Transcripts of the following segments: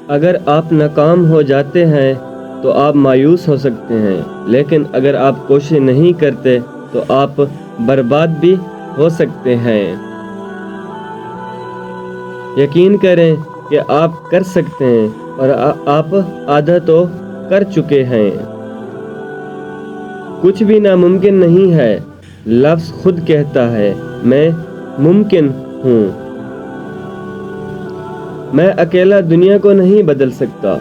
اگر آپ ناکام ہو جاتے ہیں تو آپ مایوس ہو سکتے ہیں، لیکن اگر آپ کوشش نہیں کرتے تو آپ برباد بھی ہو سکتے ہیں۔ یقین کریں کہ آپ کر سکتے ہیں اور آپ آدھا تو کر چکے ہیں۔ کچھ بھی ناممکن نہیں ہے۔ لفظ خود کہتا ہے، میں ممکن ہوں۔ میں اکیلا دنیا کو نہیں بدل سکتا،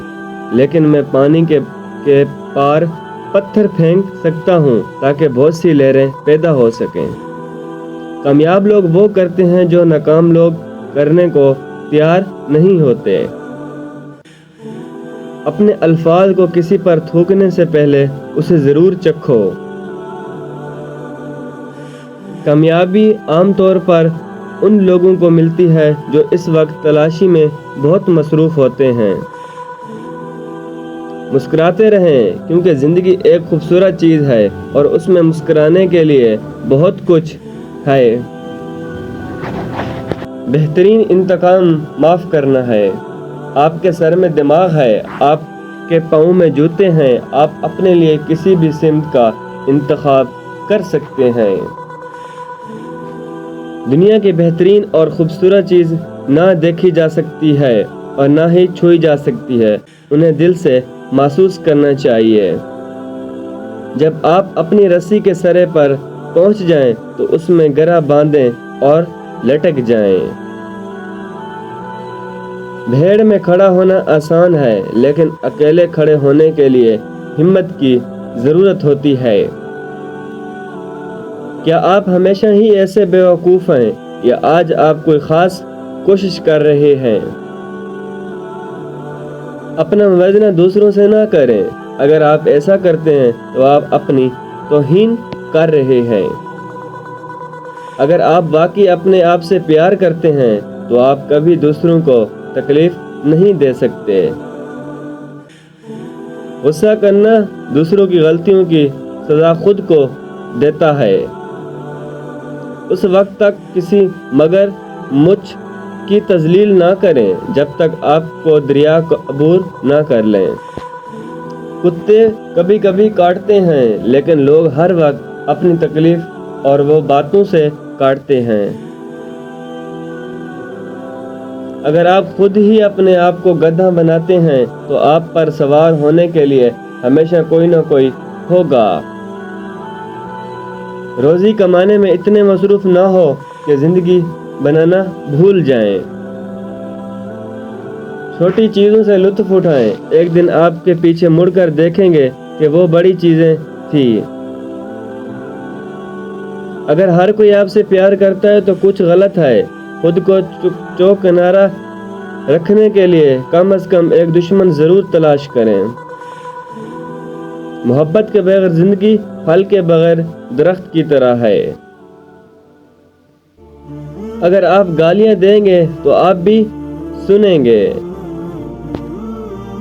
لیکن میں پانی کے پار پتھر پھینک سکتا ہوں تاکہ بہت سی لہریں پیدا ہو سکیں۔ کامیاب لوگ وہ کرتے ہیں جو ناکام لوگ کرنے کو تیار نہیں ہوتے۔ اپنے الفاظ کو کسی پر تھوکنے سے پہلے اسے ضرور چکھو۔ کامیابی عام طور پر ان لوگوں کو ملتی ہے جو اس وقت تلاشی میں بہت مصروف ہوتے ہیں۔ مسکراتے رہیں، کیونکہ زندگی ایک خوبصورت چیز ہے اور اس میں مسکرانے کے لیے بہت کچھ ہے۔ بہترین انتقام معاف کرنا ہے۔ آپ کے سر میں دماغ ہے، آپ کے پاؤں میں جوتے ہیں، آپ اپنے لیے کسی بھی سمت کا انتخاب کر سکتے ہیں۔ دنیا کی بہترین اور خوبصورت چیز نہ دیکھی جا سکتی ہے اور نہ ہی چھوئی جا سکتی ہے، انہیں دل سے محسوس کرنا چاہیے۔ جب آپ اپنی رسی کے سرے پر پہنچ جائیں تو اس میں گرہ باندھیں اور لٹک جائیں۔ بھیڑ میں کھڑا ہونا آسان ہے، لیکن اکیلے کھڑے ہونے کے لیے ہمت کی ضرورت ہوتی ہے۔ کیا آپ ہمیشہ ہی ایسے بیوقوف ہیں یا آج آپ کوئی خاص کوشش کر رہے ہیں؟ اپنا موازنہ دوسروں سے نہ کریں۔ اگر آپ ایسا کرتے ہیں تو آپ اپنی توہین کر رہے ہیں۔ اگر آپ واقعی اپنے آپ سے پیار کرتے ہیں تو آپ کبھی دوسروں کو تکلیف نہیں دے سکتے۔ غصہ کرنا دوسروں کی غلطیوں کی سزا خود کو دیتا ہے۔ اس وقت تک کسی مگر مچھ کی تذلیل نہ کریں جب تک آپ کو دریا کو عبور نہ کر لیں۔ کتے کبھی کبھی کاٹتے ہیں، لیکن لوگ ہر وقت اپنی تکلیف اور وہ باتوں سے کاٹتے ہیں۔ اگر آپ خود ہی اپنے آپ کو گدھا بناتے ہیں تو آپ پر سوار ہونے کے لیے ہمیشہ کوئی نہ کوئی ہوگا۔ روزی کمانے میں اتنے مصروف نہ ہو کہ زندگی بنانا بھول جائیں۔ چھوٹی چیزوں سے لطف اٹھائیں، ایک دن آپ کے پیچھے مڑ کر دیکھیں گے کہ وہ بڑی چیزیں تھیں۔ اگر ہر کوئی آپ سے پیار کرتا ہے تو کچھ غلط ہے۔ خود کو چوکنارا رکھنے کے لیے کم از کم ایک دشمن ضرور تلاش کریں۔ محبت کے بغیر زندگی پھل کے بغیر درخت کی طرح ہے۔ اگر آپ گالیاں دیں گے تو آپ بھی سنیں گے۔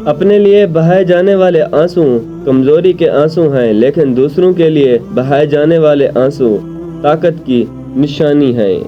اپنے لیے بہائے جانے والے آنسو کمزوری کے آنسو ہیں، لیکن دوسروں کے لیے بہائے جانے والے آنسو طاقت کی نشانی ہیں۔